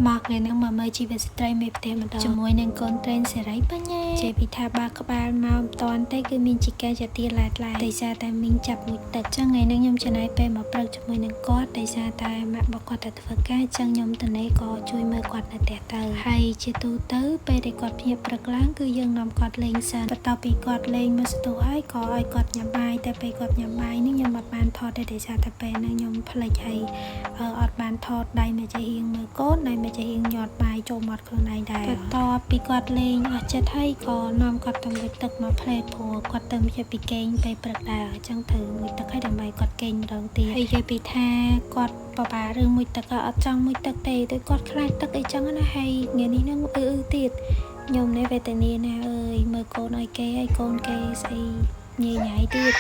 មកថ្ងៃហ្នឹងមកមើលជីវិតស្ត្រីមេផ្ទះម្ដងជាមួយនឹងកូនត្រេនសេរីបញ្ញាចេះពីថាបើក្បាលមកមិនតាន់ទេគឺមានជីកាជាទីឡែតឡើយតែសារតែមីងចាប់មួយទឹកចឹងថ្ងៃហ្នឹងខ្ញុំចំណាយពេលមកព្រឹកជាមួយនឹងគាត់តែសារតែម៉ាក់របស់គាត់ទៅធ្វើការចឹងខ្ញុំតនេក៏ជួយមើលគាត់នៅផ្ទះទៅហើយជាទូទៅពេលដែលគាត់ភ្ញាក់ព្រឹកឡើងគឺយើងនាំគាត់លេងសិនបន្ទាប់ពីគាត់លេងមើលស្ទុះហើយក៏ឲ្យគាត់ញ៉ាំបាយតែពេលគាត់ញ៉ាំបាយនេះខ្ញុំអត់បានថតទេតែសារតែពេលហ្នឹងខ្ញុំភ្លេចហើយអត់បានថតដៃមកជាហៀងមើលកូនដៃមកជាហៀងញាត់បាយចូលមាត់ខ្លួនឯងដែរបន្ទាប់ពីគាត់លេងអស់ចិត្តហើយក៏នាំគាត់ទៅមួយទឹកមកផ្លែព្រោះគាត់ទៅជាពីគេងពេលព្រឹកដែរអញ្ចឹងត្រូវមួយទឹកឲ្យដើម្បីគាត់គេងម្ដងទៀតហើយនិយាយពីថាគាត់បបារឿងមួយទឹកអត់ចង់មួយទឹកទេតែគាត់ខ្លាចទឹកអីចឹងណាហើយថ្ងៃនេះនឹងទៀតខ្ញុំនេះវេទនាណាអើយមើលកូនឲ្យគេឲ្យកូនគេស្អីញ៉ៃញ៉ៃទៀត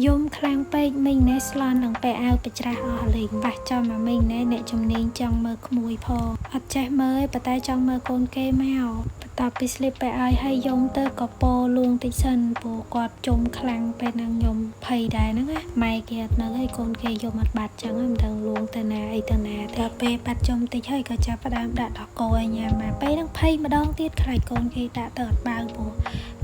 យំខ្លាំងពេកមីងណែស្លន់នឹងតែអាវបច្រាស់អស់លេងប៉ះចំមកមីងណែអ្នកជំនាញចង់មើលក្មួយផងអត់ចេះមើលប៉ុន្តែចង់មើលកូនគេមកបន្ទាប់ពីស្លៀកទៅឲ្យហើយយំទៅក៏ពោលួងតិចសិនព្រោះគាត់ជុំខ្លាំងពេលហ្នឹងខ្ញុំភ័យដែរហ្នឹងណាម៉ែគេអត់នៅហើយកូនគេយំអត់បាត់ចឹងមិនដឹងលួងទៅណាអីទៅណាតែពេលបាត់ជុំតិចហើយក៏ចាប់ផ្ដើមដាក់ដោះគោឲ្យញ៉ាំមកពេលហ្នឹងភ័យម្ដងទៀតខ្លាចកូនគេដាក់ទៅអត់បើព្រោះ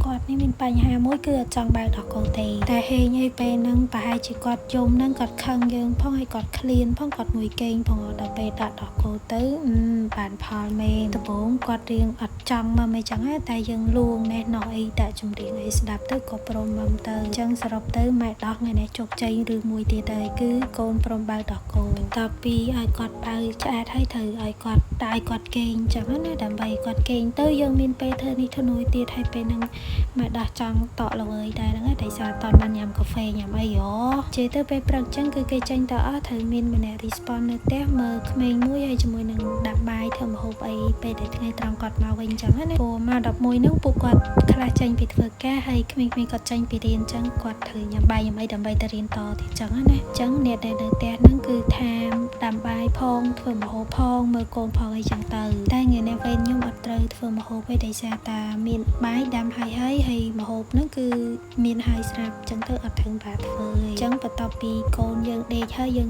គាត់នេះមានបញ្ហាមួយគឺអត់ចង់បើកដោះគោទេតែហេងឲ្យពេលហ្នឹងប្រហែលជាគាត់យំហ្នឹងគាត់ខឹងយើងផងហើយគាត់ឃ្លានផងគាត់មួយគេងផងដល់ពេលដាក់ដោះគោទៅបានផលមែនដំបូងគាត់រៀងអត់ចង់មកមិនចឹងតែយើងលួងណែណោះអីតែចម្រៀងអីស្ដាប់ទៅក៏ព្រមមកទៅអញ្ចឹងសរុបទៅម៉ែដោះថ្ងៃនេះជោគជ័យឬមួយទៀតហើយគឺកូនព្រមបើកដោះគោបន្ទាប់ពីឲ្យគាត់បើឆ្អែតហើយត្រូវឲ្យគាត់តែឲ្យគាត់គេងអញ្ចឹងណាដើម្បីគាត់គេងទៅយើងមានពេលធ្វើនេះធ្វើនោះទៀតហើយពេលហ្នឹងម៉ែដោះចង់តក់ល្វើយដែរហ្នឹងតែសារតបានញ៉ាំកាហ្វេញ៉ាំអីជេទៅពេលព្រឹកអញ្ចឹងគឺគេចេញទៅអស់ត្រូវមានម្នាក់ respond នៅផ្ទះមើលក្មេងមួយហើយជាមួយនឹងដាក់បាយធ្វើម្ហូបអីពេលដែលថ្ងៃត្រង់គាត់មកវិញអញ្ចឹងណាព្រោះមក11ហ្នឹងពួកគាត់ខ្លះចេញពីធ្វើការហើយក្មេងៗគាត់ចេញពីរៀនអញ្ចឹងគាត់ត្រូវញ៉ាំបាយញ៉ាំអីដើម្បីទៅរៀនតទៀតអញ្ចឹងណាអញ្ចឹងអ្នកដែលនៅផ្ទះហ្នឹងគឺថាដាំបាយផងធ្វើម្ហូបផងមើលកូនផងអីចឹងទៅតែថ្ងៃនេះវេនខ្ញុំអត់ត្រូវធ្វើម្ហូបទេដោយសារតាមានបាយដាំហើយម្ហូបហ្នឹងគឺមានហើយស្រាប់អញ្ចឹងទៅអត់ត្រូវបានធ្វើអញ្ចឹងបន្ទាប់ពីកូនយើងដេកហើយយើង